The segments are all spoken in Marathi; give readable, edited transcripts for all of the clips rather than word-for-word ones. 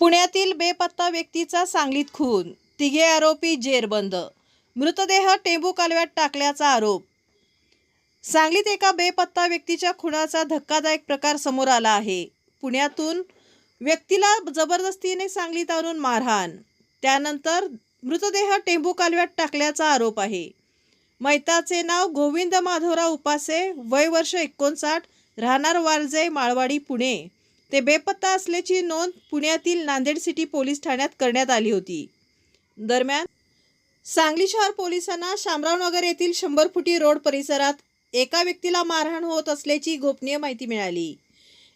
पुण्यातील बेपत्ता व्यक्तीचा सांगलीत खून, तिघे आरोपी जेरबंद, मृतदेह टेंभू कालव्यात टाकल्याचा आरोप। सांगलीत एका बेपत्ता व्यक्तीच्या खुनाचा धक्कादायक प्रकार समोर आला आहे। पुण्यातून व्यक्तीला जबरदस्तीने सांगलीत आणून मारहाण, त्यानंतर मृतदेह टेंभू कालव्यात टाकल्याचा आरोप आहे। मैताचे नाव गोविंद माधवराव उपासे, वय वर्ष 59, राहणार वारजे माळवाडी पुणे। ते बेपत्ता असल्याची नोंद पुण्यातील नांदेड सिटी पोलीस ठाण्यात करण्यात आली होती। दरम्यान सांगली शहर पोलिसांना शामरावनगर येथील 100 फुटी रोड परिसरात एका व्यक्तीला मारहाण होत असल्याची गोपनीय माहिती मिळाली।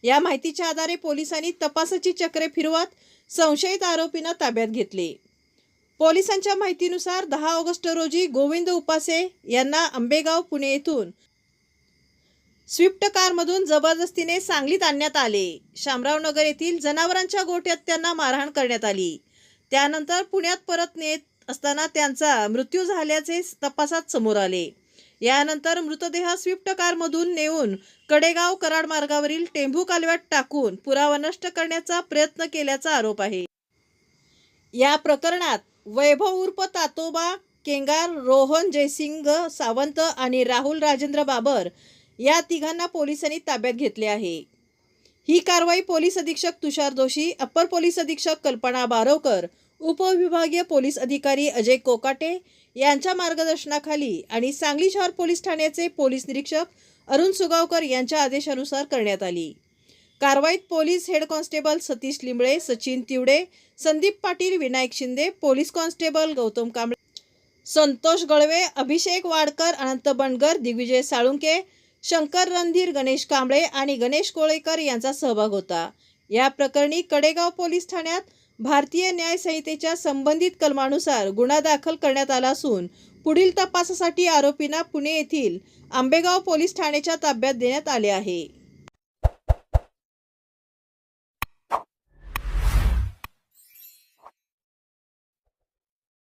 या माहितीच्या आधारे पोलिसांनी तपासाची चक्रे फिरवत संशयित आरोपींना ताब्यात घेतले। पोलिसांच्या माहितीनुसार 10 ऑगस्ट रोजी गोविंद उपासे यांना आंबेगाव पुणे येथून स्विफ्ट कारमधून जबरदस्तीने सांगलीत आणण्यात आले। शामरावनगर येथील जनावरांच्या गोठ्यात त्यांना मारहाण करण्यात आली। त्यानंतर पुण्यात परत नेत असताना त्यांचा मृत्यू झाल्याचे तपासात समोर आले। यानंतर मृतदेह स्विफ्ट कारमधून नेऊन कडेगाव कराड मार्गावरील टेंभू कालव्यात टाकून पुरावा नष्ट करण्याचा प्रयत्न केल्याचा आरोप आहे। या प्रकरणात वैभव उर्फ तातोबा केंगार, रोहन जयसिंग सावंत आणि राहुल राजेंद्र बाबर या तिघांना पोलिसांनी ताब्यात घेतले आहे। ही कारवाई पोलीस अधीक्षक तुषार जोशी, अप्पर पोलीस अधीक्षक कल्पना बारवकर, उपविभागीय पोलीस अधिकारी अजय कोकाटे यांच्या मार्गदर्शनाखाली आणि सांगली शहर पोलीस ठाण्याचे पोलीस निरीक्षक अरुण सुगावकर यांच्या आदेशानुसार करण्यात आली। कारवाईत police head constable Satish Limbale, Sachin Tivade, Sandeep Patil, Vinayak Shinde, police constable Gautam Kamble, Santosh Galve, Abhishek Wadkar, Anant Bangar, Digvijay Salunke, Shankar Randhir, Ganesh Kamble आणि गणेश कोळेकर यांचा सहभाग होता। या प्रकरणी कडेगाव पोलीस ठाण्यात भारतीय न्याय संहितेच्या संबंधित कलमानुसार गुन्हा दाखल करण्यात आला असून पुढील तपासासाठी आरोपींना पुणे येथील आंबेगाव पोलीस ठाण्याच्या ताब्यात देण्यात आले आहे।